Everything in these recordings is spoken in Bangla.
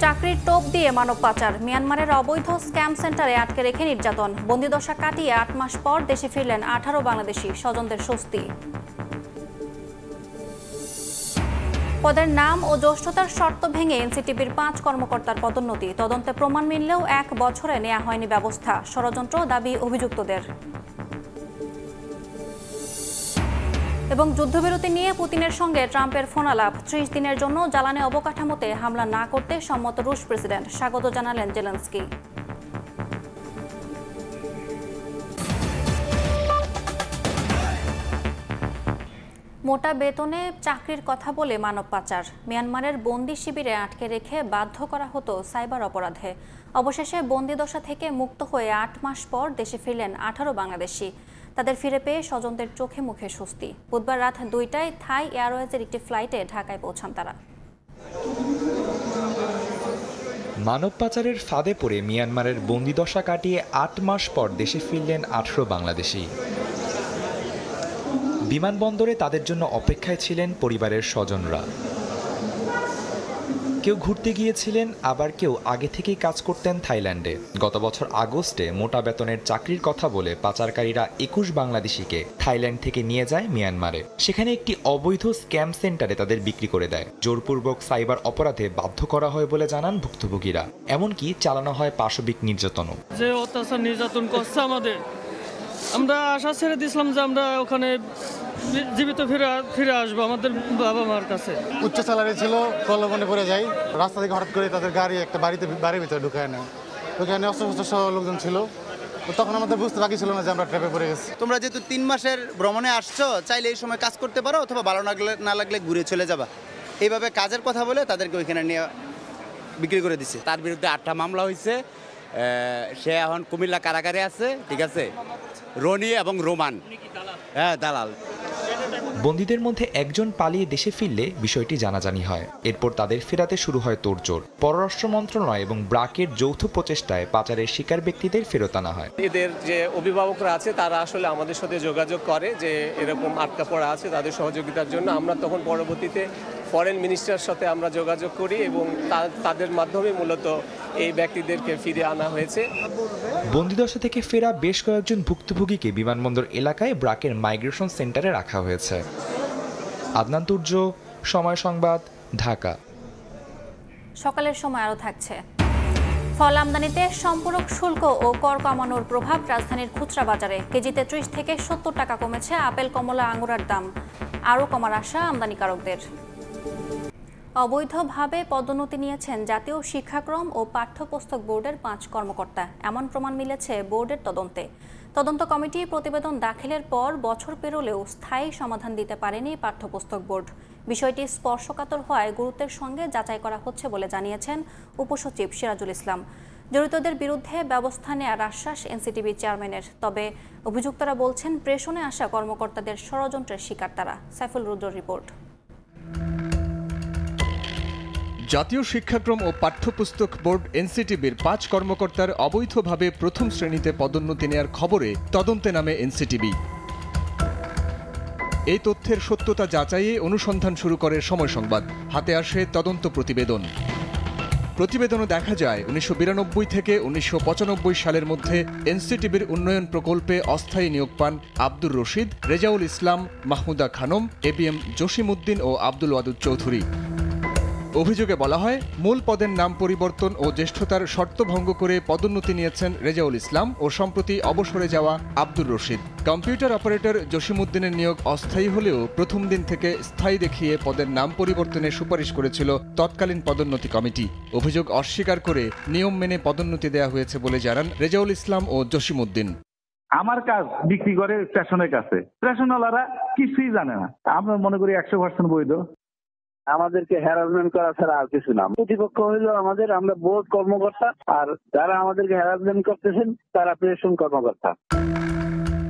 চাকরির টোপ দিয়ে মানব পাচার। মিয়ানমারের অবৈধ স্ক্যাম সেন্টারে আটকে রেখে নির্যাতন। বন্দিদশা কাটিয়ে ৮ মাস পর দেশে ফিরলেন ১৮ বাংলাদেশি, স্বজনদের স্বস্তি। পদের নাম ও জ্যেষ্ঠতার শর্ত ভেঙে এনসিটিবির ৫ কর্মকর্তার পদোন্নতি। তদন্তে প্রমাণ মিললেও ১ বছরে নেওয়া হয়নি ব্যবস্থা। ষড়যন্ত্র দাবি অভিযুক্তদের। এবং যুদ্ধবিরতি নিয়ে পুতিনের সঙ্গে ট্রাম্পের ফোনালাপ। ৩০ দিনের জন্য জ্বালানি অবকাঠামোতে হামলা না করতে সম্মত রুশ প্রেসিডেন্ট, স্বাগত জানালেন জেলেনস্কি। মোটা বেতনে চাকরির কথা বলে মানব পাচার। মিয়ানমারের বন্দি শিবিরে আটকে রেখে বাধ্য করা হতো সাইবার অপরাধে। অবশেষে বন্দিদশা থেকে মুক্ত হয়ে ৮ মাস পর দেশে ফিরলেন ১৮ বাংলাদেশি। তাদের ফিরে পেয়ে স্বজনদের চোখে মুখে স্বস্তি। বুধবার রাত ২টায় থাই এয়ারওয়েজের একটি ফ্লাইটে ঢাকায় পৌঁছান তারা। মানব পাচারের ফাঁদে পড়ে মিয়ানমারের বন্দিদশা কাটিয়ে ৮ মাস পর দেশে ফিরলেন ১৮ বাংলাদেশি। বিমানবন্দরে তাদের জন্য অপেক্ষায় ছিলেন পরিবারের স্বজনরা। কেউ ঘুরতে গিয়েছিলেন, আবার কেউ আগে থেকেই কাজ করতেন থাইল্যান্ডে। গত বছর আগস্টে মোটা বেতনের চাকরির কথা বলে পাচারকারীরা ২১ বাংলাদেশিকে থাইল্যান্ড থেকে নিয়ে যায় মিয়ানমারে। সেখানে একটি অবৈধ স্ক্যাম সেন্টারে তাদের বিক্রি করে দেয়। জোরপূর্বক সাইবার অপরাধে বাধ্য করা হয় বলে জানান ভুক্তভোগীরা। এমনকি চালানো হয় পাশবিক নির্যাতনও। যে অত্যাচার নির্যাতন করছে আমাদের, আমরা আশা ছেড়ে দিয়েছিলাম যে আমরা ওখানে জীবিত ফিরে আসবো আমাদের বাবা মার কাছে। উচ্চ স্যালারি ছিল, প্রলোভনে পড়ে যাই। রাস্তা থেকে হঠাৎ করে তাদের গাড়ি একটা বাড়ির ভিতরে ঢুকায় নেয়। ওখানে অস্ত্র সহ লোকজন ছিল। তো তখন আমাদের বুঝতে বাকি ছিল না যে আমরা ট্র্যাপে পড়ে গেছি। তোমরা যেহেতু ৩ মাসের ভ্রমণে আসছো, চাইলে এই সময় কাজ করতে পারো, অথবা ভালো না লাগলে ঘুরে চলে যাবা। এইভাবে কাজের কথা বলে তাদেরকে ওইখানে নিয়ে বিক্রি করে দিছে। তার বিরুদ্ধে ৮টা মামলা হয়েছে। সে এখন কুমিল্লা কারাগারে আছে। ঠিক আছে, রনি এবং রোমান, হ্যাঁ, দালাল। বন্দীদের মধ্যে একজন পালিয়ে দেশে ফিরলে বিষয়টি জানাজানি হয়। এরপর তাদের ফেরাতে শুরু হয় তোড়জোড়। পররাষ্ট্র মন্ত্রণালয় এবং ব্রাকের যৌথ প্রচেষ্টায় পাচারের শিকার ব্যক্তিদের ফেরত আনা হয়। এদের যে অভিভাবকরা আছে তারা আসলে আমাদের সাথে যোগাযোগ করে যে এরকম আটকা পড়া আছে, তাদের সহযোগিতার জন্য আমরা তখন পরবর্তীতে ফরেন মিনিস্টারের সাথে আমরা যোগাযোগ করি এবং তাদের মাধ্যমে মূলত এই ব্যক্তিদেরকে ফিরে আনা হয়েছে। বন্দিদশা থেকে ফেরা বেশ কয়েকজন ভুক্তভোগীকে বিমানবন্দর এলাকায় ব্রাকের মাইগ্রেশন সেন্টারে রাখা হয়েছে। আদনান তুর্য, সময় সংবাদ, ঢাকা। সকালের সময় আরও থাকছে। ফল আমদানিতে সম্পূরক শুল্ক ও কর কমানোর প্রভাব রাজধানীর খুচরা বাজারে। কেজিতে ৩০ থেকে ৭০ টাকা কমেছে আপেল, কমলা, আঙুরের দাম। আরও কমার আশা আমদানিকারকদের। অবৈধভাবে পদোন্নতি নিয়েছেন জাতীয় শিক্ষাক্রম ও পাঠ্যপুস্তক বোর্ডের ৫ কর্মকর্তা। এমন প্রমাণ মিলেছে বোর্ডের তদন্তে। তদন্ত কমিটি প্রতিবেদন দাখিলের পর বছর পেরোলেও স্থায়ী সমাধান দিতে পারেনি পাঠ্যপুস্তক বোর্ড। বিষয়টি স্পর্শকাতর হওয়ায় গুরুত্বের সঙ্গে যাচাই করা হচ্ছে বলে জানিয়েছেন উপসচিব সিরাজুল ইসলাম। জড়িতদের বিরুদ্ধে ব্যবস্থা নেওয়ার আশ্বাস এনসিটিবি চেয়ারম্যানের। তবে অভিযুক্তরা বলছেন প্রেষণে আসা কর্মকর্তাদের ষড়যন্ত্রের শিকার তারা। সাইফুল রুদ্রর রিপোর্ট। জাতীয় শিক্ষাক্রম ও পাঠ্যপুস্তক বোর্ড এনসিটিবির ৫ কর্মকর্তার অবৈধভাবে প্রথম শ্রেণীতে পদোন্নতি নেয়ার খবরে তদন্তে নামে এনসিটিবি। এই তথ্যের সত্যতা যাচাইয়ে অনুসন্ধান শুরু করে সময় সংবাদ। হাতে আসে তদন্ত প্রতিবেদন। প্রতিবেদনে দেখা যায় ১৯৯২ থেকে ১৯৯৫ সালের মধ্যে এনসিটিবির উন্নয়ন প্রকল্পে অস্থায়ী নিয়োগ পান আব্দুর রশিদ, রেজাউল ইসলাম, মাহমুদা খানম, এবিএম জসিমউদ্দিন ও আব্দুল ওয়াদুদ চৌধুরী। অভিযোগে বলা হয়, মূল পদের নাম পরিবর্তন ও জ্যেষ্ঠতার শর্ত ভঙ্গ করে পদোন্নতি নিয়েছেন রেজাউল ইসলাম ও সম্প্রতি অবসরে যাওয়া আব্দুর রশিদ। কম্পিউটার অপারেটর জসিমউদ্দিনের নিয়োগ অস্থায়ী হলেও প্রথম দিন থেকে স্থায়ী দেখিয়ে পদের নাম পরিবর্তনের সুপারিশ করেছিল তৎকালীন পদোন্নতি কমিটি। অভিযোগ অস্বীকার করে নিয়ম মেনে পদোন্নতি দেওয়া হয়েছে বলে জানান রেজাউল ইসলাম ও জসিমউদ্দিন। আমার কাজ বিক্রি করে স্টেশনের কাছে, স্টেশনওয়ালারা কিছুই জানে না। আমরা মনে করি ১০০% বৈধ। আমাদেরকে হ্যারাসমেন্ট করা ছাড়া আর কিছু না। প্রতিপক্ষ হইল আমরা বোর্ড কর্মকর্তা, আর যারা আমাদেরকে হ্যারাসমেন্ট করতেছেন তারা প্রেষণ কর্মকর্তা।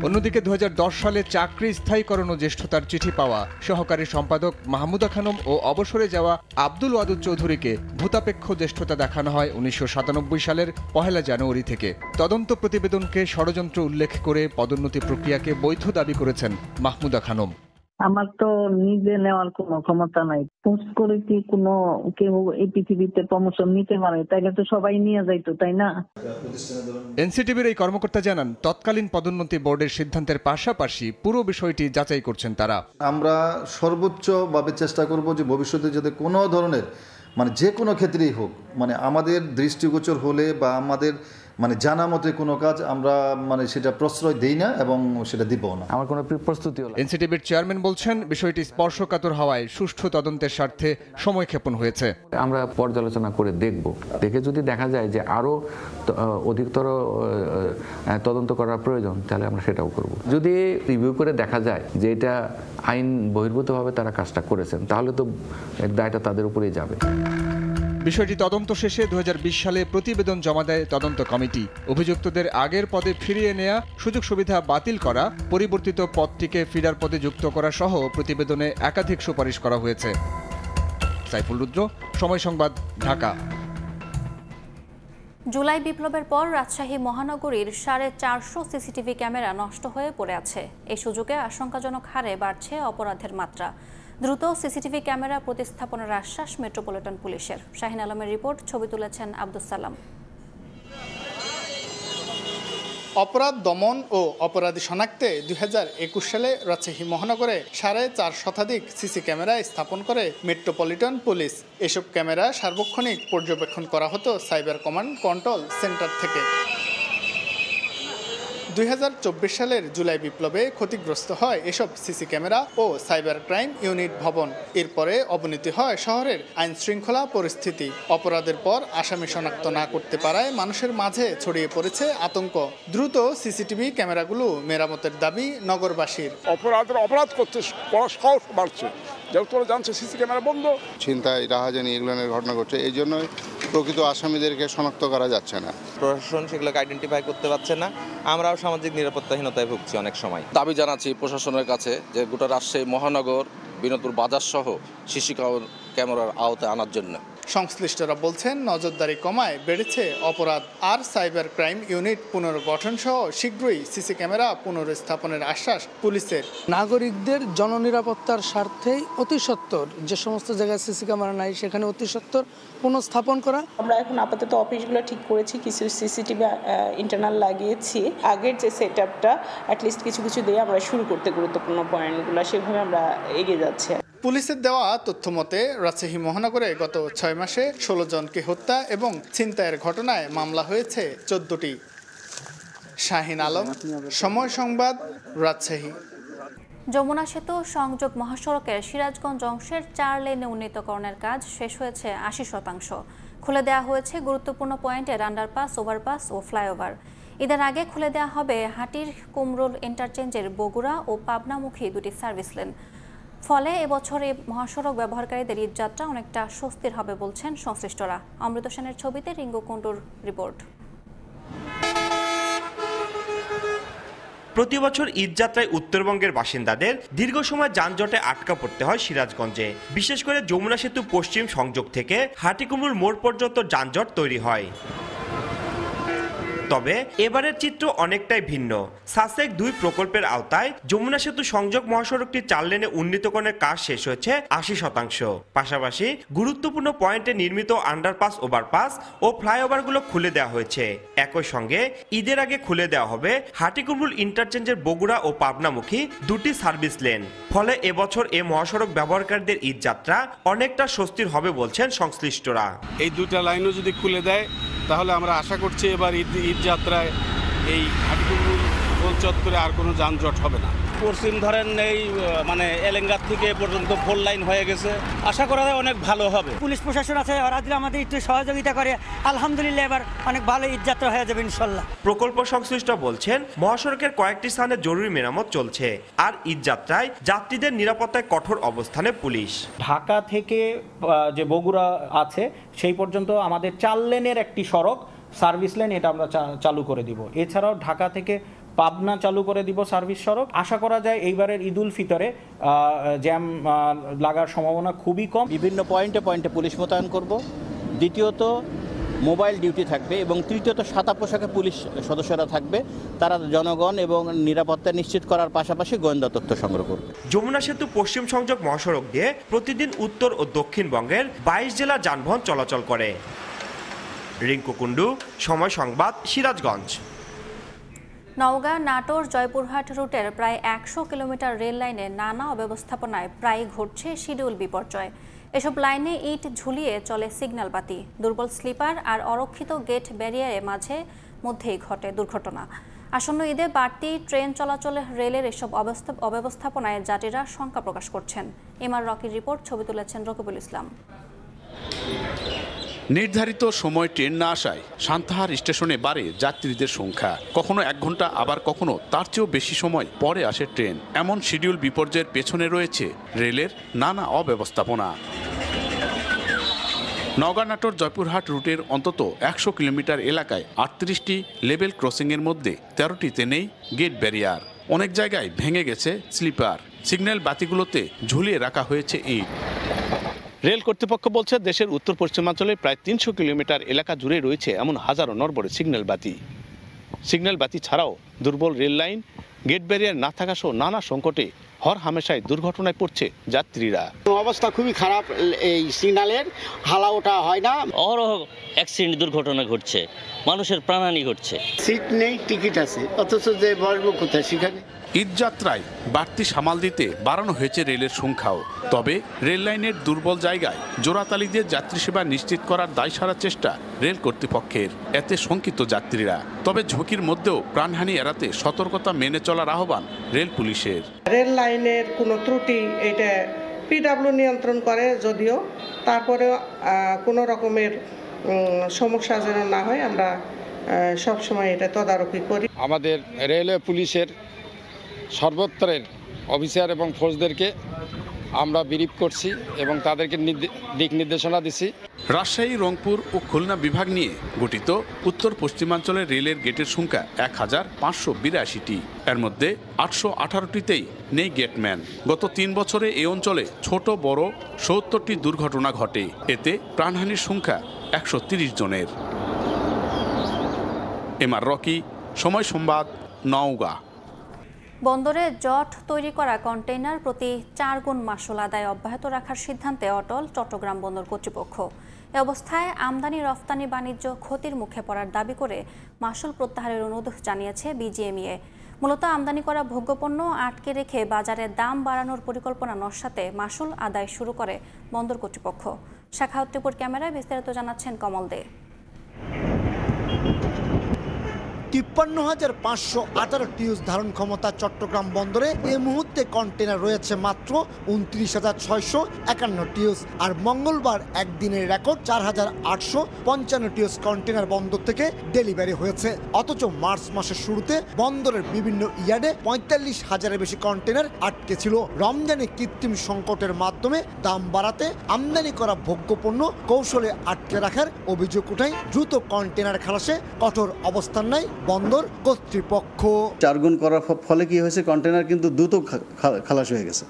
অন্যদিকে ২০১০ সালে চাকরি স্থায়ীকরণ ও জ্যেষ্ঠতার চিঠি পাওয়া সহকারী সম্পাদক মাহমুদা খানম ও অবসরে যাওয়া আব্দুল ওয়াদুদ চৌধুরীকে ভূতাপেক্ষ জ্যেষ্ঠতা দেখানো হয় ১৯৯৭ সালের ১ জানুয়ারি থেকে। তদন্ত প্রতিবেদনকে ষড়যন্ত্র উল্লেখ করে পদোন্নতি প্রক্রিয়াকে বৈধ দাবি করেছেন মাহমুদা খানম। আমার তো নিজে নেওয়ার কোনো ক্ষমতা নাই। পোস্ট করে কি কোনো কেউ এই পৃথিবীতে প্রমোশন নিতে পারে? তাইলে তো সবাই নিয়ে যাইতো, তাই না? এনসিটিভির এই কর্মকর্তা জানান, তৎকালীন পদোন্নতি বোর্ডের সিদ্ধান্তের পাশাপাশি পুরো বিষয়টি যাচাই করছেন তারা। আমরা সর্বোচ্চভাবে চেষ্টা করব যে ভবিষ্যতে যাতে কোনো ধরনের যে কোনো ক্ষেত্রেই হোক আমাদের দৃষ্টিগোচর হলে বা আমাদের জানা মতে কোনো কাজ আমরা সেটা প্রশ্রয় দেই না এবং সেটা দিব না। আমার কোনো প্রস্তুতি হলো। এনসিটিভির চেয়ারম্যান বলছেন, বিষয়টি স্পর্শকাতর হওয়ায় সুষ্ঠু তদন্তের স্বার্থে সময়ক্ষেপণ হয়েছে। আমরা পর্যালোচনা করে দেখে যদি দেখা যায় যে আরো অধিকতর তদন্ত করার প্রয়োজন, তাহলে আমরা সেটাও করব। যদি রিভিউ করে দেখা যায় যে এটা আইন বহির্ভূতভাবে তারা কাজটা করেছেন, তাহলে তো দায়টা তাদের উপরেই যাবে। বিষয়টি তদন্ত শেষে 2020 সালে প্রতিবেদন জমা দেয় তদন্ত কমিটি। অভিযুক্তদের আগের পদে ফিরিয়ে নেওয়া, সুযোগ সুবিধা বাতিল করা, পরিবর্তিত পদটিকে ফিডার পদে যুক্ত করা সহ প্রতিবেদনে একাধিক সুপারিশ করা হয়েছে। সাইফুল রুদ্র, সময় সংবাদ, ঢাকা। জুলাই বিপ্লবের পর রাজশাহী মহানগরীর 450 সিসিটিভি ক্যামেরা নষ্ট হয়ে পড়ে আছে। এই সুযোগে আশঙ্কাজনক হারে বাড়ছে অপরাধের মাত্রা। দ্রুত সিসিটিভি ক্যামেরা প্রতিস্থাপনের আশ্বাস মেট্রোপলিটন পুলিশের। শাহিন আলমের রিপোর্ট, ছবি তুলেছেন আব্দুস সালাম। অপরাধ দমন ও অপরাধী শনাক্তে 2021 সালে রাজশাহী মহানগরে 4.5 শতাধিক সিসি ক্যামেরা স্থাপন করে মেট্রোপলিটন পুলিশ। এসব ক্যামেরা সার্বক্ষণিক পর্যবেক্ষণ করা হতো সাইবার কমান্ড কন্ট্রোল সেন্টার থেকে। 2024 সালের জুলাই বিপ্লবে ক্ষতিগ্রস্ত হয় এসব সিসি ক্যামেরা ও সাইবার ক্রাইম ইউনিট ভবন। এরপরে অবনতি হয় শহরের আইনশৃঙ্খলা পরিস্থিতি। অপরাধের পর আসামি শনাক্ত না করতে পারায় মানুষের মাঝে ছড়িয়ে পড়েছে আতঙ্ক। দ্রুত সিসিটিভি ক্যামেরাগুলো মেরামতের দাবি নগরবাসীর। অপরাধ করতে সাহস বাড়ছে, যেহেতু তোরা জানছে সিসি ক্যামেরা বন্ধ। ছিনতাই, রাহাজানি এগুলোর ঘটনা ঘটছে, এই জন্যই প্রকৃত আসামিদেরকে শনাক্ত করা যাচ্ছে না। প্রশাসন সেগুলোকে আইডেন্টিফাই করতে পারছে না। আমরাও সামাজিক নিরাপত্তাহীনতায় ভুগছি অনেক সময়। দাবি জানাচ্ছি প্রশাসনের কাছে যে গোটা রাজশাহী মহানগর, বিনোদপুর বাজার সহ সিসি ক্যামেরার আওতায় আনার জন্য। সংশ্লিষ্টরা বলছেন, নজরদারি কমায় বেড়েছে অপরাধ। আর সাইবার ক্রাইম ইউনিট পুনর্গঠন সহ শীঘ্রই সিসি ক্যামেরা পুনর্স্থাপনের আশ্বাস পুলিশের। নাগরিকদের জননিরাপত্তার স্বার্থেই অতি সত্বর যে সমস্ত জায়গায় সিসি ক্যামেরা নাই সেখানে অতি সত্বর পুনঃস্থাপন করা। আমরা এখন আপাতত অফিসগুলো ঠিক করেছি, কিছু সিসিটিভি ইন্টারনাল লাগিয়েছি। আগের যে সেট আপটা অ্যাটলিস্ট কিছু কিছু দিয়ে আমরা শুরু করতে, গুরুত্বপূর্ণ পয়েন্টগুলো সেভাবে আমরা এগিয়ে যাচ্ছি। পুলিশের দেওয়া তথ্য মতে রাজশাহী মহানগরে গত 6 মাসে 16 জনকে হত্যা এবং ছিনতাইয়ের ঘটনায় মামলা হয়েছে 14টি। শাহিন আলম, সময় সংবাদ, রাজশাহী। যমুনা সেতু সংযোগ মহাসড়কের সিরাজগঞ্জ অংশের 4 লেনে উন্নীতকরণের কাজ শেষ হয়েছে 80%। খুলে দেওয়া হয়েছে গুরুত্বপূর্ণ পয়েন্টের আন্ডারপাস, ওভারপাস ও ফ্লাইওভার। ঈদের আগে খুলে দেওয়া হবে হাটির কুমরুল ইন্টারচেঞ্জের বগুড়া ও পাবনামুখী 2টি সার্ভিস লেন। ফলে এবছর এই মহাসড়ক ব্যবহারকারীদের ঈদযাত্রা অনেকটা স্বস্তির হবে বলছেন সংশ্লিষ্টরা। অমৃত সেনের ছবিতে রিঙ্গু কুন্ডুর রিপোর্ট। প্রতি বছর ঈদযাত্রায় উত্তরবঙ্গের বাসিন্দাদের দীর্ঘ সময় যানজটে আটকা পড়তে হয় সিরাজগঞ্জে। বিশেষ করে যমুনা সেতু পশ্চিম সংযোগ থেকে হাটিকুমরুল মোড় পর্যন্ত যানজট তৈরি হয়। তবে এবারের চিত্র অনেকটাই ভিন্ন। সাসেক 2 প্রকল্পের আওতায় যমুনা সেতু সংযোগ মহাসড়কটি 4 লেনে উন্নীতকরণের কাজ শেষ হয়েছে 80%। পাশাপাশি গুরুত্বপূর্ণ পয়েন্টে নির্মিত আন্ডারপাস, ওভারপাস ও ফ্লাইওভারগুলো খুলে দেওয়া হয়েছে। একই সঙ্গে ঈদের আগে খুলে দেওয়া হবে হাটিকুমরুল ইন্টারচেঞ্জের বগুড়া ও পাবনামুখী 2টি সার্ভিস লেন। ফলে এবছর এ মহাসড়ক ব্যবহারকারীদের ঈদযাত্রা অনেকটা স্বস্তির হবে বলছেন সংশ্লিষ্টরা। এই 2টা লাইনও যদি খুলে দেয় তাহলে আমরা আশা করছি এবার ঈদ যাত্রায় এই হাটিকুমরুল গোল চত্বরে আর কোনো যানজট হবে না। পশ্চিম ধরেন এই এলেঙ্গার থেকে পর্যন্ত 4 লাইন হয়ে গেছে, আশা করা যায় অনেক ভালো হবে। পুলিশ প্রশাসন আছে, ওরা যদি আমাদের একটু সহযোগিতা করে আলহামদুলিল্লাহ এবার অনেক ভালো ঈদযাত্রা হয়ে যাবে ইনশাল্লাহ। প্রকল্প সংশ্লিষ্ট বলছেন, মহাসড়কের কয়েকটি স্থানে জরুরি মেরামত চলছে। আর ঈদযাত্রায় যাত্রীদের নিরাপত্তায় কঠোর অবস্থানে পুলিশ। ঢাকা থেকে যে বগুড়া আছে সেই পর্যন্ত আমাদের 4 লেনের একটি সড়ক সার্ভিস লেন, এটা আমরা চালু করে দিব। এছাড়াও ঢাকা থেকে পাবনা চালু করে দিব সার্ভিস সড়ক। আশা করা যায় এইবারের ঈদুল ফিতরে জ্যাম লাগার সম্ভাবনা খুবই কম। বিভিন্ন পয়েন্টে পুলিশ মোতায়েন করব। দ্বিতীয়ত মোবাইল ডিউটি থাকবে এবং তৃতীয়ত সাদা পোশাকে পুলিশ সদস্যরা থাকবে। তারা জনগণ এবং নিরাপত্তা নিশ্চিত করার পাশাপাশি গোয়েন্দা তথ্য সংগ্রহ করবে। যমুনা সেতু পশ্চিম সংযোগ মহাসড়ক দিয়ে প্রতিদিন উত্তর ও দক্ষিণবঙ্গের 22 জেলা যানবাহন চলাচল করে। রিঙ্কু কুন্ডু, সময় সংবাদ, সিরাজগঞ্জ। নওগাঁ, নাটোর, জয়পুরহাট রুটের প্রায় 100 কিলোমিটার রেল লাইনে নানা অব্যবস্থাপনায় প্রায় ঘটছে শিডিউল বিপর্যয়। এসব লাইনে ইট ঝুলিয়ে চলে সিগন্যাল বাতি, দুর্বল স্লিপার আর অরক্ষিত গেট ব্যারিয়ারে মাঝে মধ্যেই ঘটে দুর্ঘটনা। আসন্ন ঈদে বাড়তি ট্রেন চলাচলে রেলের এসব অব্যবস্থাপনায় যাত্রীরা শঙ্কা প্রকাশ করছেন। এমআর রকির রিপোর্ট, ছবি তুলেছেন রকিবুল ইসলাম। নির্ধারিত সময় ট্রেন না আসায় সান্তাহার স্টেশনে বাড়ে যাত্রীদের সংখ্যা। কখনো 1 ঘন্টা, আবার কখনো তার চেয়েও বেশি সময় পরে আসে ট্রেন। এমন শিডিউল বিপর্যয়ের পেছনে রয়েছে রেলের নানা অব্যবস্থাপনা। নওগাঁ, নাটোর, জয়পুরহাট রুটের অন্তত 100 কিলোমিটার এলাকায় 38টি লেভেল ক্রসিংয়ের মধ্যে 13টিতে নেই গেট ব্যারিয়ার। অনেক জায়গায় ভেঙে গেছে স্লিপার। সিগন্যাল বাতিগুলোতে ঝুলিয়ে রাখা হয়েছে ইট। রেল কর্তৃপক্ষ বলছে, দেশের উত্তর পশ্চিমাঞ্চলের প্রায় 300 কিলোমিটার এলাকা জুড়ে রয়েছে এমন হাজারো নড়বড়ে সিগন্যাল বাতি। সিগন্যাল বাতি ছাড়াও দুর্বল রেল লাইন, গেট ব্যারিয়ার না থাকা সহ নানা সংকটে হর হামেশায় দুর্ঘটনায় পড়ছে যাত্রীরা। অবস্থা খুবই খারাপ, এই সিগন্যালের হালা ওঠা হয় না, অহরহ অ্যাক্সিডেন্ট দুর্ঘটনা ঘটছে, মানুষের প্রাণহানি ঘটছে। সিট নেই, টিকিট আছে, অথচ যে বসবো কোথায় সেখানে। ঈদ যাত্রায় বাড়তি সামাল দিতে বাড়ানো হয়েছে রেলের সংখ্যাও। তবে রেল লাইনের দুর্বল জায়গায় জোড়াতালি দিয়ে যাত্রী সেবা নিশ্চিত করার দায় সারার চেষ্টা রেল কর্তৃপক্ষের। এতে শঙ্কিত যাত্রীরা। তবে ঝুঁকির মধ্যেও প্রাণহানি এড়াতে সতর্কতা মেনে চলার আহ্বান রেল পুলিশের। রেল লাইনের কোনো ত্রুটি এটা পিডব্লিউ নিয়ন্ত্রণ করে, যদিও তারপরে কোনো রকমের সমস্যা যেন না হয় আমরা সবসময় এটা তদারকি করি। আমাদের রেলওয়ে পুলিশের সর্বত্রের অফিসার এবং ফোর্সদেরকে আমরা ব্রিফ করছি এবং তাদেরকে দিক নির্দেশনা দিছি। রাজশাহী, রংপুর ও খুলনা বিভাগ নিয়ে গঠিত উত্তর পশ্চিমাঞ্চলের রেলের গেটের সংখ্যা 1582টি। এর মধ্যে 818টিতেই নেই গেটম্যান। গত 3 বছরে এই অঞ্চলে ছোট বড় 70টি দুর্ঘটনা ঘটে। এতে প্রাণহানির সংখ্যা 130 জনের। এমআর রকি, সময় সংবাদ, নওগাঁ। বন্দরে জট তৈরি করা কন্টেইনার প্রতি 4 গুণ মাশুল আদায় অব্যাহত রাখার সিদ্ধান্তে অটল চট্টগ্রাম বন্দর কর্তৃপক্ষ। এ অবস্থায় আমদানি রফতানি বাণিজ্য ক্ষতির মুখে পড়ার দাবি করে মাশুল প্রত্যাহারের অনুরোধ জানিয়েছে বিজিএমইএ। মূলত আমদানি করা ভোগ্যপণ্য আটকে রেখে বাজারে দাম বাড়ানোর পরিকল্পনা নস্যাতে মাশুল আদায় শুরু করে বন্দর কর্তৃপক্ষ। শাখাউত টিপুর ক্যামেরায় বিস্তারিত জানাচ্ছেন কমল দে। 53,518 টিউস ধারণ ক্ষমতা চট্টগ্রাম বন্দরে এই মুহূর্তে কন্টেনার রয়েছে মাত্র 29,651 টিউস। আর মঙ্গলবার একদিনের রেকর্ড 4,855 টিউস কন্টেনার বন্দর থেকে ডেলিভারি হয়েছে। অথচ মার্চ মাসের শুরুতে বন্দরের বিভিন্ন ইয়ার্ডে 45,000-এর বেশি কন্টেনার আটকে ছিল। রমজানে কৃত্রিম সংকটের মাধ্যমে দাম বাড়াতে আমদানি করা ভোগ্যপণ্য কৌশলে আটকে রাখার অভিযোগ উঠায় দ্রুত কন্টেনার খালাসে কঠোর অবস্থান নেয় বন্দর কর্তৃপক্ষ। 4 গুণ করার ফলে কি হয়েছে, কন্টেনার কিন্তু দ্রুত খালাস হয়ে গেছে।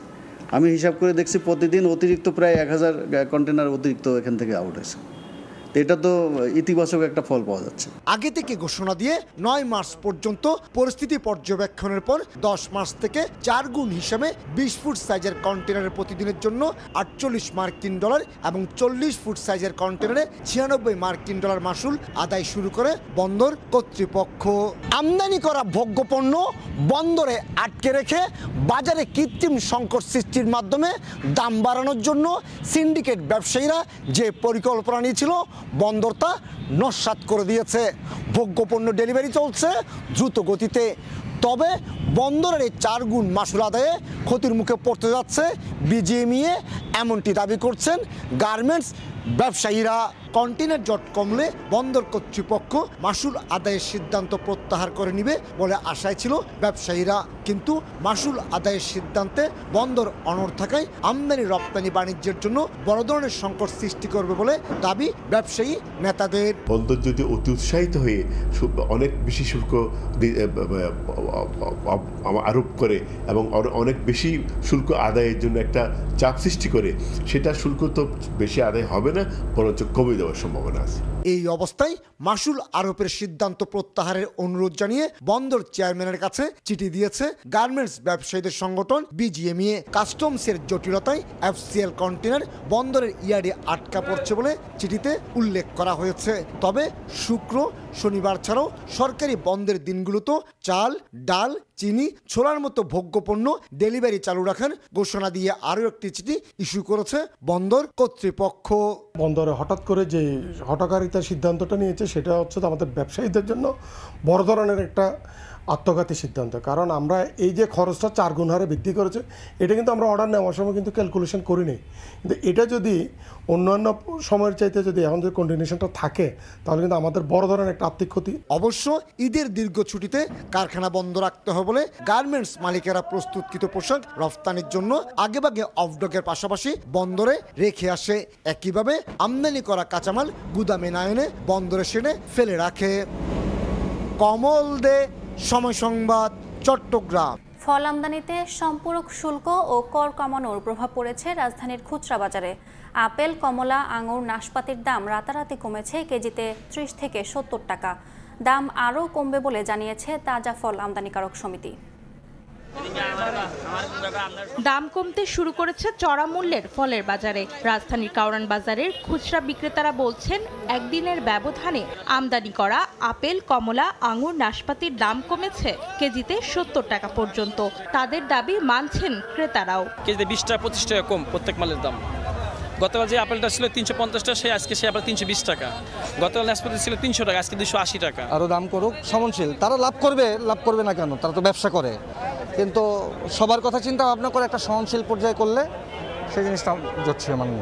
আমি হিসাব করে দেখছি প্রতিদিন অতিরিক্ত প্রায় 1000 কন্টেনার অতিরিক্ত এখান থেকে আউট হয়েছে। এটা তো ইতিবাচক একটা ফল পাওয়া যাচ্ছে। আগে থেকে ঘোষণা দিয়ে 9 মার্চ পর্যন্ত পরিস্থিতি পর্যবেক্ষণের পর 10 মার্চ থেকে 4 গুণ হিসাবে 20 ফুট সাইজের কন্টেনারের প্রতিদিনের জন্য $48 এবং 40 ফুট সাইজের কন্টেনারে $96 মাশুল আদায় শুরু করে বন্দর কর্তৃপক্ষ। আমদানি করা ভোগ্যপণ্য বন্দরে আটকে রেখে বাজারে কৃত্রিম সংকট সৃষ্টির মাধ্যমে দাম বাড়ানোর জন্য সিন্ডিকেট ব্যবসায়ীরা যে পরিকল্পনা নিয়েছিল বন্দর তা নস্যাৎ করে দিয়েছে। ভোগ্যপণ্য ডেলিভারি চলছে দ্রুত গতিতে। তবে বন্দরের এই 4 গুণ মাশুল আদায়ে ক্ষতির মুখে পড়তে যাচ্ছে বিজিএমইএ, এমনটি দাবি করছেন গার্মেন্টস ব্যবসায়ীরা। কন্টেনার জট কমলে বন্দর কর্তৃপক্ষ মাশুল আদায়ের সিদ্ধান্ত প্রত্যাহার করে নিবে বলে আশায় ছিল ব্যবসায়ীরা। কিন্তু মাসুল আদায়ের সিদ্ধান্তে বন্দর অনড় থাকায় আমদানি রপ্তানি বাণিজ্যের জন্য বড় ধরনের সংকট সৃষ্টি করবে বলে দাবি ব্যবসায়ী নেতাদের। বন্দর যদি অতি উৎসাহিত হয়ে অনেক বেশি শুল্ক আরোপ করে এবং অনেক বেশি শুল্ক আদায়ের জন্য একটা চাপ সৃষ্টি করে, সেটা শুল্ক তো বেশি আদায় হবে না, বরঞ্চ কমে যাওয়ার সম্ভাবনা আছে। এই অবস্থায় মাসুল আরোপের সিদ্ধান্ত প্রত্যাহারের অনুরোধ জানিয়ে বন্দর চেয়ারম্যানের কাছে চিঠি দিয়েছে গার্মেন্টস ব্যবসায়ীদের সংগঠন বিজিএমইএ। কাস্টমসের জটিলতায় এফসিএল কন্টেনার বন্দরের ইয়ার্ডে আটকা পড়ছে বলে চিঠিতে উল্লেখ করা হয়েছে। তবে শুক্র শনিবার ছাড়াও সরকারি বন্ধের দিনগুলোতে চাল, ডাল, চিনি, ছোলার মতো ভোগ্যপণ্য ডেলিভারি চালু রাখার ঘোষণা দিয়ে আরও একটি চিঠি ইস্যু করেছে বন্দর কর্তৃপক্ষ। বন্দরে হঠাৎ করে যে হঠকারিতার সিদ্ধান্তটা নিয়েছে সেটা হচ্ছে আমাদের ব্যবসায়ীদের জন্য বড় ধরনের একটা আত্মঘাতী সিদ্ধান্ত। কারণ আমরা এই যে খরচটা 4 গুণ হারে বৃদ্ধি করেছে, এটা কিন্তু আমরা অর্ডার নেওয়ার সময় কিন্তু ক্যালকুলেশন করিনি। কিন্তু এটা যদি অন্যান্য সময়ের চাইতে যদি এখন যে কন্টিনিউশনটা থাকে, তাহলে কিন্তু আমাদের বড় ধরনের একটা আর্থিক ক্ষতি। অবশ্য ঈদের দীর্ঘ ছুটিতে কারখানা বন্ধ রাখতে হবে বলে গার্মেন্টস মালিকেরা প্রস্তুতকৃত পোশাক রফতানির জন্য আগেভাগে অফডকের পাশাপাশি বন্দরে রেখে আসে। একইভাবে আমদানি করা কাঁচামাল গুদামে না এনে বন্দরে সেনে ফেলে রাখে। কমল দে, সময় সংবাদ, চট্টগ্রাম। ফল আমদানিতে সম্পূরক শুল্ক ও কর কমানোর প্রভাব পড়েছে রাজধানীর খুচরা বাজারে। আপেল, কমলা, আঙুর, নাশপাতির দাম রাতারাতি কমেছে কেজিতে 30 থেকে 70 টাকা। দাম আরও কমবে বলে জানিয়েছে তাজা ফল আমদানিকারক সমিতি। দাম কমতে শুরু করেছে চড়া মূল্যের ফলের বাজারে। রাজধানীর কাউরান বাজারের খুচরা বিক্রেতারা বলছেন, একদিনের ব্যবধানে আমদানি করা আপেল, কমলা, আঙুর, নাশপাতির দাম কমেছে কেজিতে 70 টাকা পর্যন্ত। তাদের দাবি মানছেন ক্রেতারাও। কেজিতে 20 টাকা 25 টাকা কম প্রত্যেক মালের দাম। গতকাল যে আপেলটা ছিল 350 টাকা, সে আজকে সে আবার 320 টাকা। গতকাল নাশপাতি ছিল 300 টাকা, আজকে 280 টাকা। আরও দাম করুক, সহনশীল। তারা লাভ করবে না কেন? তারা তো ব্যবসা করে। কিন্তু সবার কথা চিন্তা ভাবনা করে একটা সহনশীল পর্যায়ে করলে সেই জিনিসটা যাচ্ছে মানে।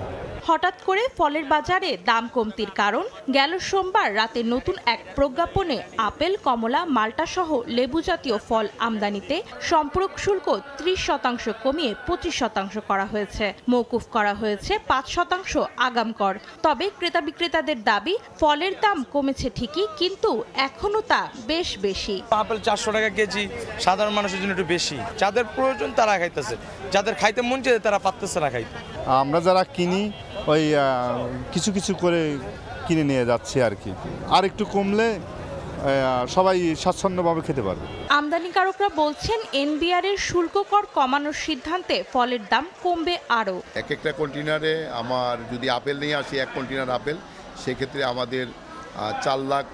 হঠাৎ করে ফলের বাজারে দাম কমতির কারণ, গেল সোমবার রাতে নতুন এক প্রজ্ঞাপনে আপেল, কমলা, মাল্টা সহ লেবু জাতীয় ফল আমদানিতে সম্পূরক শুল্ক 30% কমিয়ে 25% করা হয়েছে। মওকুফ করা হয়েছে 5% আগাম কর। তবে ক্রেতা বিক্রেতাদের দাবি, ফলের দাম কমেছে ঠিকই, কিন্তু এখনো তা বেশ বেশি। আপেল 400 টাকা কেজি সাধারণ মানুষের জন্য একটু বেশি। যাদের প্রয়োজন তারা খাইতেছে, যাদের খাইতে মন চায় তারা পারতেছে না খাইতে। আমরা যারা কিনি ওই কিছু করে কিনে নিয়ে যাচ্ছি আর কি। আর একটু কমলে সবাই স্বাচ্ছন্দ্যভাবে খেতে পারবে। আমদানিকারকরা বলছেন, এনবিআর এর শুল্ক কর কমানোর সিদ্ধান্তে ফলের দাম কমবে আরও। একটা কন্টেনারে আমার যদি আপেল নিয়ে আসি, 1 কন্টেনার আপেল, সেক্ষেত্রে আমাদের 4 লাখ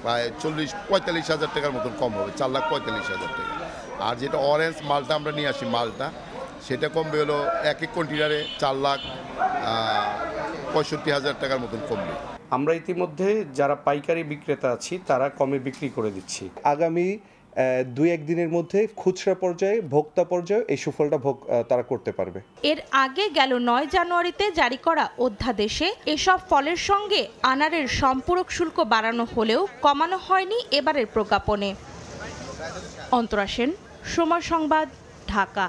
প্রায় 40-45 হাজার টাকার মতন কম হবে, 4,45,000 টাকা। আর যেটা অরেঞ্জ মালটা আমরা নিয়ে আসি, মালটা সেটা কমবে হলো 1 কন্টেনারে 4,65,000 টাকার মতন কমবে। আমরা ইতিমধ্যে যারা পাইকারি বিক্রেতা আছি তারা কমে বিক্রি করে দিচ্ছি। আগামী 2-1 দিনের মধ্যে খুচরা পর্যায়ে, ভোক্তা পর্যায়ে এই সুফলটা তারা করতে পারবে। এর আগে গেল 9 জানুয়ারিতে জারি করা অধ্যাদেশে এসব ফলের সঙ্গে আনারের সম্পূরক শুল্ক বাড়ানো হলেও কমানো হয়নি এবারের প্রজ্ঞাপনে। অন্তরা সেন, সময় সংবাদ, ঢাকা।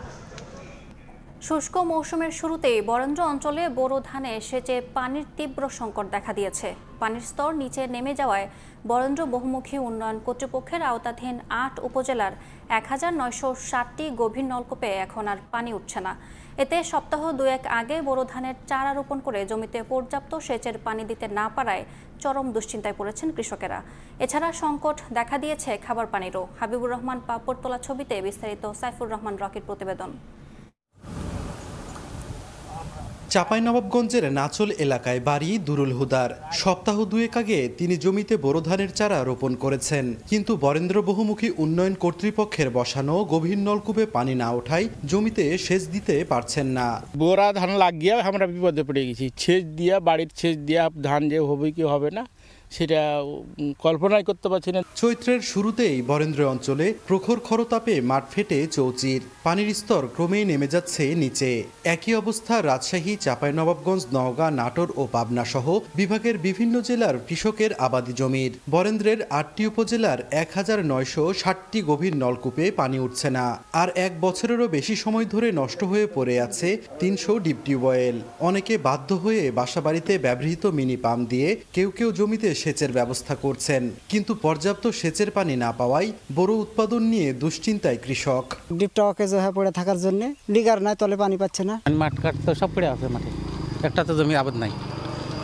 শুষ্ক মৌসুমের শুরুতেই বরেন্দ্র অঞ্চলে বোরো ধানে সেচে পানির তীব্র সংকট দেখা দিয়েছে। পানির স্তর নিচে নেমে যাওয়ায় বরেন্দ্র বহুমুখী উন্নয়ন কর্তৃপক্ষের আওতাধীন 8 উপজেলার 1960টি গভীর নলকূপে এখন আর পানি উঠছে না। এতে সপ্তাহ 2-1 আগে বোরো ধানের চারা রোপণ করে জমিতে পর্যাপ্ত সেচের পানি দিতে না পারায় চরম দুশ্চিন্তায় পড়েছেন কৃষকেরা। এছাড়া সংকট দেখা দিয়েছে খাবার পানিরও। হাবিবুর রহমান পাপড় তোলা ছবিতে বিস্তারিত সাইফুর রহমান রকির প্রতিবেদন। চাঁপাইনবাবগঞ্জের নাচল এলাকায় বাড়ি দুরুল হুদার। সপ্তাহ 2-1 আগে তিনি জমিতে বোরো ধানের চারা রোপণ করেছেন, কিন্তু বরেন্দ্র বহুমুখী উন্নয়ন কর্তৃপক্ষের বসানো গভীর নলকূপে পানি না ওঠায় জমিতে সেচ দিতে পারছেন না। বোরা ধান লাগিয়ে আমরা বিপদে পড়ে গেছি। সেচ দিয়া, বাড়ির সেচ দিয়া ধান যে হবে কি হবে না সেটা কল্পনাই করতে পারছি না। চৈত্রের শুরুতেই বরেন্দ্র অঞ্চলে প্রখর খরতাপে মাঠ ফেটে চৌচির। পানির স্তর ক্রমেই নেমে যাচ্ছে নিচে। একই অবস্থা রাজশাহী, চাঁপাইনবাবগঞ্জ, নওগাঁ, নাটোর ও পাবনা সহ বিভাগের বিভিন্ন জেলার কৃষকের আবাদি জমির। বরেন্দ্রের ৮টি উপজেলার ১,৯৬০টি গভীর নলকূপে পানি উঠছে না। আর ১ বছরেরও বেশি সময় ধরে নষ্ট হয়ে পড়ে আছে ৩০০ ডিপ টিউবওয়েল। অনেকে বাধ্য হয়ে বাসাবাড়িতে ব্যবহৃত মিনি পাম্প দিয়ে কেউ কেউ জমিতে সেচের ব্যবস্থা করছেন, কিন্তু পর্যাপ্ত সেচের পানি না পাওয়ায় বড় উৎপাদন নিয়ে দুশ্চিন্তায় কৃষক। ডিপটা অকেজো হয়ে পড়ে থাকার জন্য লিগার নাই, তলে পানি পাচ্ছে না। মাঠ কাট তো সব পড়ে আছে মাঠে, একটা তো জমি আবাদ নাই।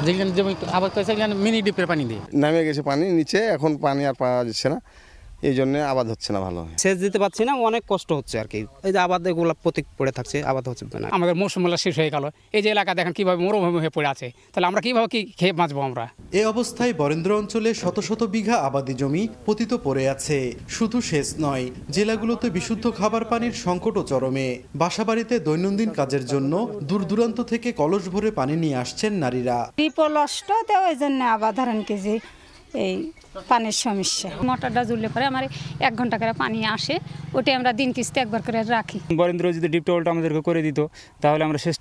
যেখানে জমি আবাদ করেছে মিনি ডিপের পানি দিয়ে নামে গেছে পানি নিচে, এখন পানি আর পাওয়া যাচ্ছে না, এই জন্য আবাদ হচ্ছে না ভালো। সেচ দিতে পারছি না, অনেক কষ্ট হচ্ছে আর কি। এই যে আবাদ এগুলো প্রতীক পড়ে থাকছে, আবাদ হচ্ছে না। আমাদের মৌসুমলা শেষ হয়ে গেল, এই যে এলাকা দেখেন কিভাবে মরুভূমি হয়ে পড়ে আছে, তাহলে আমরা কিভাবে কি খেয়ে বাঁচবো আমরা? এ অবস্থায় বরেন্দ্র অঞ্চলে শত শত বিঘা আবাদি জমি পতিত পড়ে আছে। শুধু সেচ নয়, জেলাগুলোতে বিশুদ্ধ খাবার পানির সংকটও চরমে। বাসাবাড়িতে দৈনন্দিন কাজের জন্য দূর দূরান্ত থেকে কলস ভরে পানি নিয়ে আসছেন নারীরা। বিপলষ্ট ওই জন্য আবার ধরেন কেজি এই পানির সমস্যা। মোটরটা জুড়লে পরে আমার 1 ঘন্টা করে পানি আসে, ওটাই আমরা দিন কিস্তি একবার করে রাখি। বরেন্দ্র যদি ডিপ টিউবওয়েলটা আমাদেরকে করে দিত, তাহলে আমরা শেষ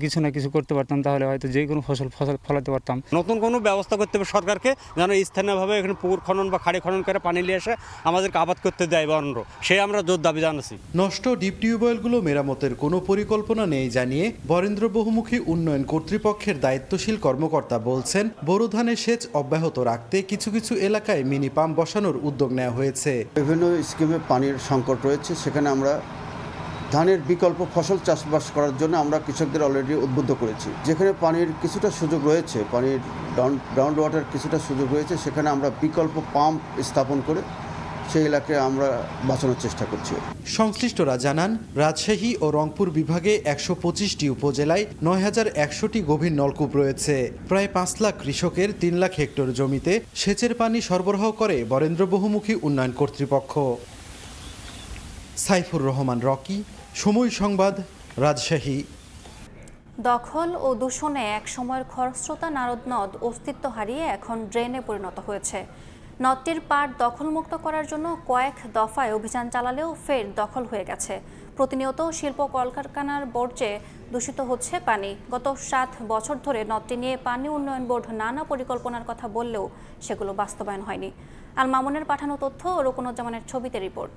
কিছু না কিছু করতে পারতাম, তাহলে হয়তো যে কোনো ফসল ফলাতে পারতাম। নতুন কোনো ব্যবস্থা করতে হবে সরকারকে, যেন স্থানীয়ভাবে এখানে পুকুর খনন বা খাড়ি খনন করে পানি নিয়ে এসে আমাদেরকে আবাদ করতে দেয় বরেন্দ্র, সে আমরা জোর দাবি জানাচ্ছি। নষ্ট ডিপ টিউবওয়েলগুলো মেরামতের কোনো পরিকল্পনা নেই জানিয়ে বরেন্দ্র বহুমুখী উন্নয়ন কর্তৃপক্ষের দায়িত্বশীল কর্মকর্তা বলছেন, বোরো ধানের সেচ অব্যাহত রাখতে কিছু কিছু এলাকায় মিনি পাম্প বসানোর উদ্যোগ নেওয়া হয়েছে। বিভিন্ন স্কিমে পানির সংকট রয়েছে, সেখানে আমরা ধানের বিকল্প ফসল চাষবাস করার জন্য আমরা কৃষকদের অলরেডি উদ্বুদ্ধ করেছি। যেখানে পানির কিছুটা সুযোগ রয়েছে, পানির গ্রাউন্ড ওয়াটার কিছুটা সুযোগ রয়েছে, সেখানে আমরা বিকল্প পাম্প স্থাপন করে সেই এলাকায় আমরা বাঁচানোর চেষ্টা করছি। সংশ্লিষ্টরা জানান, রাজশাহী ও রংপুর বিভাগে ১২৫টি উপজেলায় ৯,১০০টি গভীর নলকূপ রয়েছে। প্রায় ৫ লাখ কৃষকের ৩ লাখ হেক্টর জমিতে সেচের পানি সরবরাহ করে বরেন্দ্র বহুমুখী উন্নয়ন কর্তৃপক্ষ। সাইফুর রহমান রকি, সময় সংবাদ, রাজশাহী। দখল ও দূষণে এক সময়ের খরস্রোতা নারদ নদ অস্তিত্ব হারিয়ে এখন ড্রেনে পরিণত হয়েছে। নদটির পাড় দখলমুক্ত করার জন্য কয়েক দফায় অভিযান চালালেও ফের দখল হয়ে গেছে। প্রতিনিয়ত শিল্প কলকারখানার বর্জ্যে দূষিত হচ্ছে পানি। গত 7 বছর ধরে নদটি নিয়ে পানি উন্নয়ন বোর্ড নানা পরিকল্পনার কথা বললেও সেগুলো বাস্তবায়ন হয়নি। আল মামুনের পাঠানো তথ্য ও রুকনুজ্জামানের ছবিতে রিপোর্ট।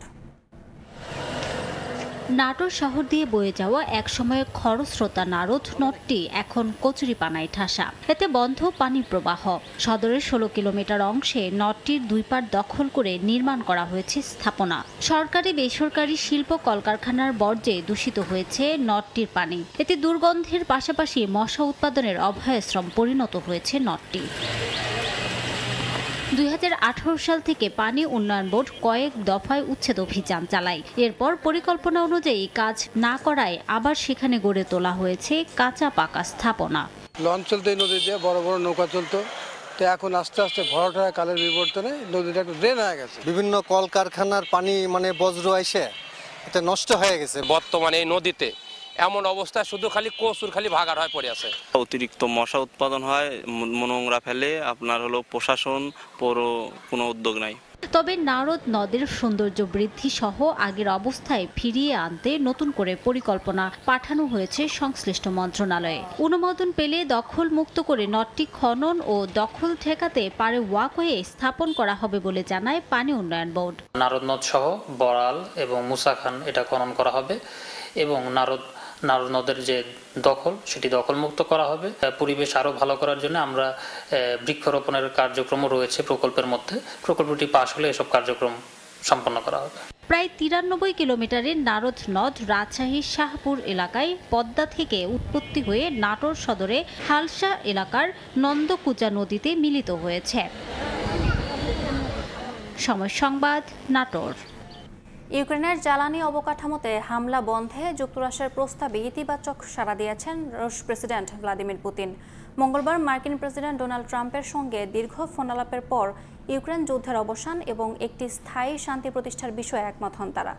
নাটোর শহর দিয়ে বয়ে যাওয়া এক সময়ে খরস্রোতা নারদ নদটি এখন কচুরিপানায় ঠাসা, এতে বন্ধ পানি প্রবাহ। সদরের 16 কিলোমিটার অংশে নদটির 2 পাড় দখল করে নির্মাণ করা হয়েছে স্থাপনা। সরকারি বেসরকারি শিল্প কলকারখানার বর্জ্যে দূষিত হয়েছে নদটির পানি। এতে দুর্গন্ধের পাশাপাশি মশা উৎপাদনের অভয়াশ্রম পরিণত হয়েছে নদটি। 2018 সাল থেকে পানি উন্নয়ন বোর্ড কয়েক দফায় উচ্ছেদ অভিযান চালায়। এরপর পরিকল্পনা অনুযায়ী কাজ না করায় আবার সেখানে গড়ে তোলা হয়েছে কাঁচা পাকা স্থাপনা। লঞ্চ চলতে নদী দিয়ে বড় বড় নৌকা চলতো, তো এখন আস্তে আস্তে ভরাট হয়ে কালের বিবর্তনে নদীটা একটা ড্রেন হয়ে গেছে। বিভিন্ন কলকারখানার পানি বজ্র এসে এটা নষ্ট হয়ে গেছে। বর্তমানে এই নদীতে এমন অবস্থা শুধু খালি কচুর খালি ভাগার হয়ে পড়ে আছে। অতিরিক্ত মশা উৎপাদন হয়, নোংরা ফেলে আপনার প্রশাসন পৌর কোনো উদ্যোগ নাই। তবে নারদ নদের সৌন্দর্য বৃদ্ধি সহ আগের অবস্থায় ফিরিয়ে আনতে নতুন করে পরিকল্পনা পাঠানো হয়েছে সংশ্লিষ্ট মন্ত্রণালয়ে। অনুমোদন পেলে দখল মুক্ত করে নদটি খনন ও দখল ঠেকাতে পারে ওয়াকওয়ে স্থাপন করা হবে বলে জানায় পানি উন্নয়ন বোর্ড। নারদ নদ সহ বড়াল এবং মুসাখান এটা খনন করা হবে এবং নারদ নদের যে দখল সেটি দখলমুক্ত করা হবে। পরিবেশ আরও ভালো করার জন্য আমরা বৃক্ষরোপণের কার্যক্রমও রয়েছে প্রকল্পের মধ্যে। প্রকল্পটি পাশ হলে এসব কার্যক্রম সম্পন্ন করা হবে। প্রায় 93 কিলোমিটারের নারদ নদ রাজশাহীর শাহপুর এলাকায় পদ্মা থেকে উৎপত্তি হয়ে নাটোর সদরে হালসা এলাকার নন্দকুচা নদীতে মিলিত হয়েছে। সময় সংবাদ, নাটোর। ইউক্রেনের জ্বালানি অবকাঠামোতে হামলা বন্ধে যুক্তরাষ্ট্রের প্রস্তাবে ইতিবাচক সাড়া দিয়েছেন রুশ প্রেসিডেন্ট ভ্লাদিমির পুতিন। মঙ্গলবার মার্কিন প্রেসিডেন্ট ডোনাল্ড ট্রাম্পের সঙ্গে দীর্ঘ ফোনালাপের পর ইউক্রেন যুদ্ধের অবসান এবং একটি স্থায়ী শান্তি প্রতিষ্ঠার বিষয়ে একমত হন তারা।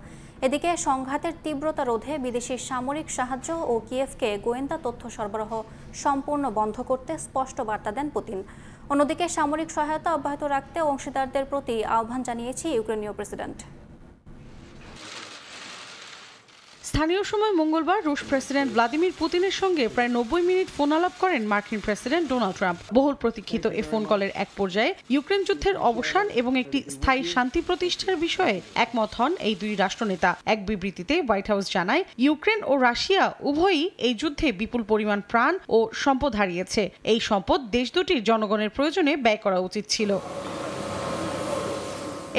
এদিকে সংঘাতের তীব্রতা রোধে বিদেশি সামরিক সাহায্য ও কিয়েভকে গোয়েন্দা তথ্য সরবরাহ সম্পূর্ণ বন্ধ করতে স্পষ্ট বার্তা দেন পুতিন। অন্যদিকে সামরিক সহায়তা অব্যাহত রাখতে অংশীদারদের প্রতি আহ্বান জানিয়েছে ইউক্রেনীয় প্রেসিডেন্ট। স্থানীয় সময় মঙ্গলবার রুশ প্রেসিডেন্ট ভ্লাদিমির পুতিনের সঙ্গে প্রায় 90 মিনিট ফোন আলাপ করেন মার্কিন প্রেসিডেন্ট ডোনাল্ড ট্রাম্প। বহুল প্রতীক্ষিত এ ফোন কলের এক পর্যায়ে ইউক্রেন যুদ্ধের অবসান এবং একটি স্থায়ী শান্তি প্রতিষ্ঠার বিষয়ে একমত হন এই দুই রাষ্ট্রনেতা। এক বিবৃতিতে হোয়াইট হাউস জানায়, ইউক্রেন ও রাশিয়া উভয়ই এই যুদ্ধে বিপুল পরিমাণ প্রাণ ও সম্পদ হারিয়েছে। এই সম্পদ দেশ দুটির জনগণের প্রয়োজনে ব্যয় করা উচিত ছিল।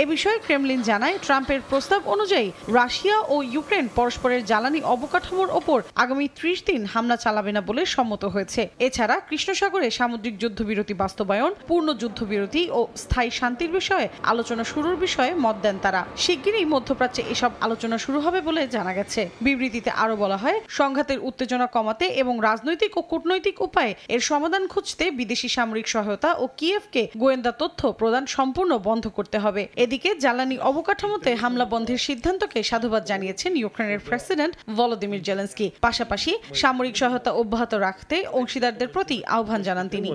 এ বিষয়ে ক্রেমলিন জানায়, ট্রাম্পের প্রস্তাব অনুযায়ী রাশিয়া ও ইউক্রেন পরস্পরের জ্বালানি অবকাঠামোর ওপর আগামী 30 দিন হামলা চালাবে না বলে সম্মত হয়েছে। এছাড়া কৃষ্ণ সাগরে সামুদ্রিক যুদ্ধবিরতি বাস্তবায়ন, পূর্ণ যুদ্ধবিরতি ও স্থায়ী শান্তির বিষয়ে আলোচনা শুরুর বিষয়ে মত দেন তারা। শিগগিরই মধ্যপ্রাচ্যে এসব আলোচনা শুরু হবে বলে জানা গেছে। বিবৃতিতে আরও বলা হয়, সংঘাতের উত্তেজনা কমাতে এবং রাজনৈতিক ও কূটনৈতিক উপায়ে এর সমাধান খুঁজতে বিদেশি সামরিক সহায়তা ও কিয়েভকে গোয়েন্দা তথ্য প্রদান সম্পূর্ণ বন্ধ করতে হবে। এদিকে জ্বালানি অবকাঠামোতে হামলা বন্ধের সিদ্ধান্তকে সাধুবাদ জানিয়েছেন ইউক্রেনের প্রেসিডেন্ট ভলোদিমির জেলেনস্কি। পাশাপাশি সামরিক সহায়তা অব্যাহত রাখতে অংশীদারদের প্রতি আহ্বান জানান তিনি।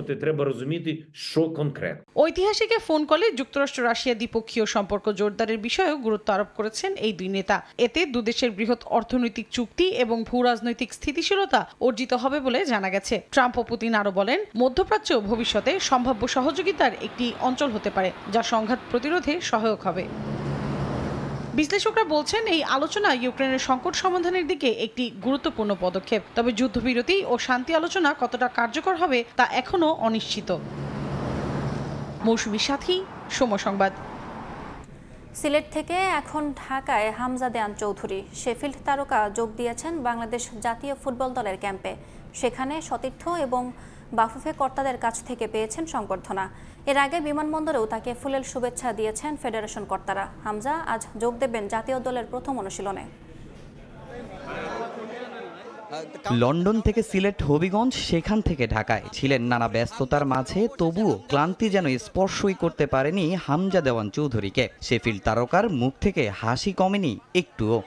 ঐতিহাসিক ফোন কলে যুক্তরাষ্ট্র রাশিয়া দ্বিপক্ষীয় সম্পর্ক জোরদারের বিষয়েও গুরুত্ব আরোপ করেছেন এই দুই নেতা। এতে দুদেশের বৃহৎ অর্থনৈতিক চুক্তি এবং ভূ রাজনৈতিক স্থিতিশীলতা অর্জিত হবে বলে জানা গেছে। ট্রাম্প ও পুতিন আরও বলেন, মধ্যপ্রাচ্য ভবিষ্যতে সম্ভাব্য সহযোগিতার একটি অঞ্চল হতে পারে, যা সংঘাত প্রতিরোধে সহায়ক হবে। বিশ্লেষকরা বলছেন, এই আলোচনা ইউক্রেনের সংকট সমাধানের দিকে একটি গুরুত্বপূর্ণ পদক্ষেপ। তবে যুদ্ধবিরতি ও শান্তি আলোচনা কতটা কার্যকর হবে তা এখনও অনিশ্চিত। মৌসুমী সাথী, সময় সংবাদ। সিলেট থেকে এখন ঢাকায় হামজা দেওয়ান চৌধুরী। শেফিল্ড তারকা যোগ দিয়েছেন বাংলাদেশ জাতীয় ফুটবল দলের ক্যাম্পে। সেখানে সতীর্থ এবং বাফুফে কর্তাদের কাছ থেকে পেয়েছেন সংবর্ধনা। এর আগে বিমানবন্দরেও তাকে ফুলেল শুভেচ্ছা দিয়েছেন ফেডারেশন কর্তারা। হামজা আজ যোগ দেবেন জাতীয় দলের প্রথম অনুশীলনে। লন্ডন থেকে সিলেট, হবিগঞ্জ, সেখান থেকে ঢাকায় ছিলেন নানা ব্যস্ততার মাঝে, তবুও ক্লান্তি যেন স্পর্শই করতে পারেনি হামজা দেওয়ান চৌধুরীকে। শেফিল্ড তারকার মুখ থেকে হাসি কমেনি একটুও।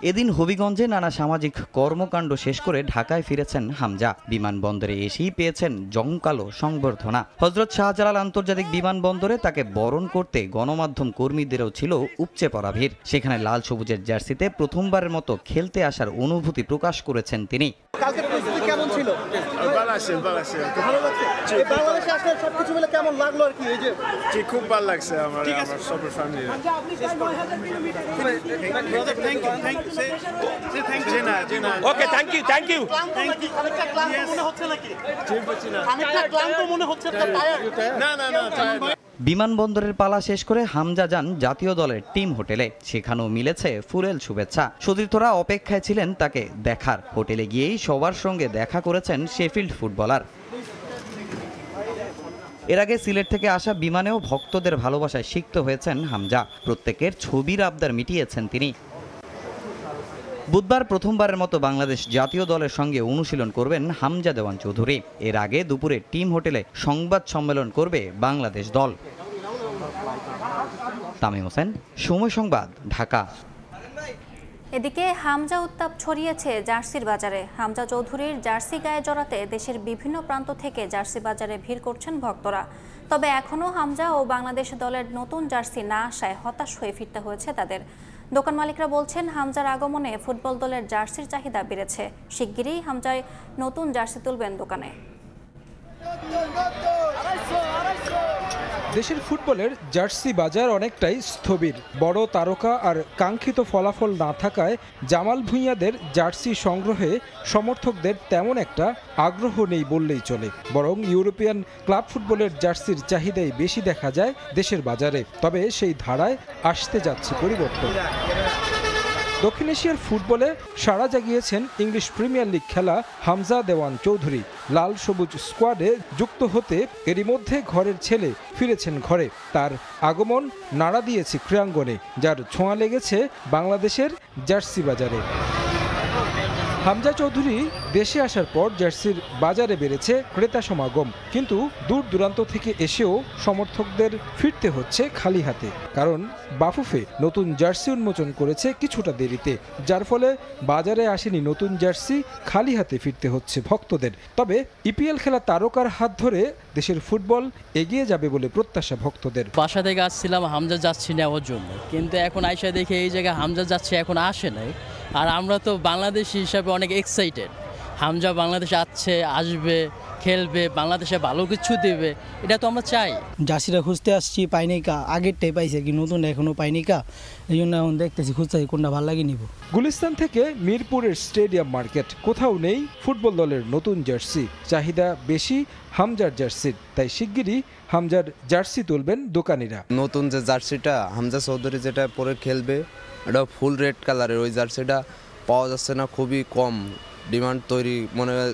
এদিন হবিগঞ্জে নানা সামাজিক কর্মকাণ্ড শেষ করে ঢাকায় ফিরেছেন হামজা। বিমানবন্দরে এসেই পেয়েছেন জমকালো সংবর্ধনা। হযরত শাহজালাল আন্তর্জাতিক বিমানবন্দরে তাকে বরণ করতে গণমাধ্যম কর্মীদেরও ছিল উপচে পড়া ভিড়। সেখানে লাল সবুজের জার্সিতে প্রথমবারের মতো খেলতে আসার অনুভূতি প্রকাশ করেছেন তিনি। কালকের প্রস্তুতি কেমন ছিল? ভালো লাগছে। এই বাংলাদেশে আসলে সবকিছু মিলে কেমন লাগলো আর কি? এই যে খুব ভালো লাগছে আমার সব ফ্যামিলি। Okay, thank you. বিমানবন্দরের পালা শেষ করে হামজা যান জাতীয় দলের টিম হোটেলে। সেখানেও মিলেছে ফুলেল শুভেচ্ছা। সতীর্থরা অপেক্ষায় ছিলেন তাকে দেখার। হোটেলে গিয়েই সবার সঙ্গে দেখা করেছেন শেফিল্ড ফুটবলার। এর আগে সিলেট থেকে আসা বিমানেও ভক্তদের ভালোবাসায় সিক্ত হয়েছেন হামজা। প্রত্যেকের ছবির আবদার মিটিয়েছেন তিনি। বুধবার প্রথমবারের মতো বাংলাদেশ জাতীয় দলের সঙ্গে অনুশীলন করবেন হামজা দেওয়ান চৌধুরী। এর আগে দুপুরে টিম হোটেলে সংবাদ সম্মেলন করবে বাংলাদেশ দল। তামিম হোসেন, সময় সংবাদ, ঢাকা। এদিকে হামজা উত্তাপ ছড়িয়েছে জার্সির বাজারে। হামজা চৌধুরীর জার্সি গায়ে জড়াতে দেশের বিভিন্ন প্রান্ত থেকে জার্সি বাজারে ভিড় করছেন ভক্তরা। তবে এখনও হামজা ও বাংলাদেশ দলের নতুন জার্সি না আসায় হতাশ হয়ে ফিরতে হয়েছে তাদের। দোকান মালিকরা বলছেন, হামজার আগমনে ফুটবল দলের জার্সির চাহিদা বেড়েছে। শিগগিরই হামজায় নতুন জার্সি তুলবেন দোকানে। দেশের ফুটবলের জার্সি বাজার অনেকটাই স্থবির। বড় তারকা আর কাঙ্ক্ষিত ফলাফল না থাকায় জামাল ভুঁইয়াদের জার্সি সংগ্রহে সমর্থকদের তেমন একটা আগ্রহ নেই বললেই চলে। বরং ইউরোপিয়ান ক্লাব ফুটবলের জার্সির চাহিদাই বেশি দেখা যায় দেশের বাজারে। তবে সেই ধারায় আসতে যাচ্ছে পরিবর্তন। দক্ষিণ এশিয়ার ফুটবলে সাড়া জাগিয়েছেন ইংলিশ প্রিমিয়ার লিগ খেলা হামজা দেওয়ান চৌধুরী। লাল সবুজ স্কোয়াডে যুক্ত হতে এরই মধ্যে ঘরের ছেলে ফিরেছেন ঘরে। তার আগমন নাড়া দিয়েছে ক্রীড়াঙ্গনে, যার ছোঁয়া লেগেছে বাংলাদেশের জার্সি বাজারে। হামজা চৌধুরী দেশে আসার পর জার্সির বাজারে বেড়েছে ক্রেতা সমাগম, কিন্তু দূর দূরান্ত থেকে এসেও সমর্থকদের ফিরতে হচ্ছে খালি হাতে। কারণ বাফুফে নতুন জার্সি উন্মোচন করেছে কিছুটা দেরিতে, যার ফলে বাজারে আসেনি নতুন জার্সি, খালি হাতে ফিরতে হচ্ছে ভক্তদের। তবে ইপিএল খেলা তারকার হাত ধরে দেশের ফুটবল এগিয়ে যাবে বলে প্রত্যাশা ভক্তদের। বাসা থেকে আসছিলাম হামজা যাচ্ছি নেওয়ার জন্য, কিন্তু এখন আইসা দেখে এই জায়গায় হামজা যাচ্ছে এখন আসে নাই। আর আমরা তো বাংলাদেশি হিসাবে অনেক এক্সাইটেড, হামজা বাংলাদেশে আসবে, খেলবে, বাংলাদেশে ভালো কিছু দেবে, এটা তো আমরা চাই। জার্সিটা খুঁজতে আসছি, পাইনি কা, আগেরটাই পাইছে কি নতুন এখনো পাইনি কা, এই জন্য এখন দেখতেছি খুঁজতেছি কোনটা ভালো লাগে নিব। গুলিস্তান থেকে মিরপুরের স্টেডিয়াম মার্কেট, কোথাও নেই ফুটবল দলের নতুন জার্সি। চাহিদা বেশি হামজার জার্সির, তাই শিগগিরই হামজার জার্সি তুলবেন দোকানিরা। নতুন যে জার্সিটা হামজা চৌধুরী যেটা পরে খেলবে, এটা ফুল রেড কালারের, ওই জার্সিটা পাওয়া যাচ্ছে না, খুবই কম ডিমান্ড তৈরি, মনে হয়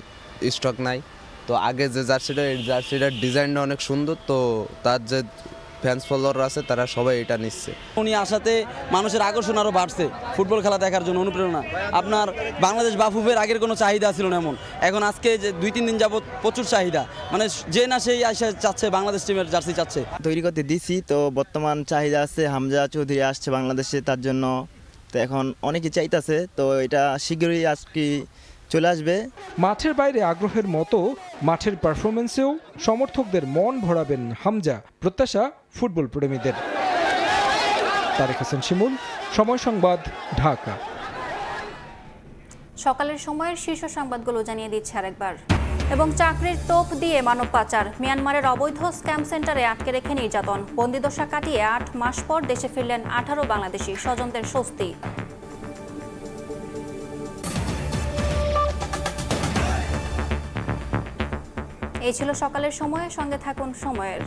স্টক নাই। তো আগে যে জার্সিটা, এই জার্সিটার ডিজাইনটা অনেক সুন্দর, তো তার যে ফ্যান্স ফলোয়ার আছে তারা সবাই এটা নিচ্ছে। উনি আসাতে মানুষের আকর্ষণ আরও বাড়ছে ফুটবল খেলা দেখার জন্য, অনুপ্রেরণা। আপনার বাংলাদেশ বাফুফের আগের কোনো চাহিদা ছিল না এমন, এখন আজকে যে 2-3 দিন যাবত প্রচুর চাহিদা, মানে যে না সেই আইসা চাচ্ছে বাংলাদেশ টিমের জার্সি চাচ্ছে। তৈরি করতে দিছি, তো বর্তমান চাহিদা আছে, হামজা চৌধুরী আসছে বাংলাদেশে, তার জন্য তো এখন অনেকে চাইতেছে, তো এটা শীঘ্রই আজকে চলে আসবে। মাঠের বাইরে আগ্রহের মতো মাঠের পারফরমেন্সেও সমর্থকদের মন ভরাবেন হামজা, প্রত্যাশা ফুটবল প্রেমীদের। তারেক হোসেন শিমুল, সময় সংবাদ, ঢাকা। সকালের সময়ের শীর্ষ সংবাদগুলো জানিয়ে দিচ্ছে আরেকবার। এবং চাকরির টোপ দিয়ে মানব পাচার, মিয়ানমারের অবৈধ স্ক্যাম সেন্টারে আটকে রেখে নির্যাতন, বন্দিদশা কাটিয়ে 8 মাস পর দেশে ফিরলেন 18 বাংলাদেশি, স্বজনদের স্বস্তি। এই ছিল সকালের সময়, সঙ্গে থাকুন সময়ের।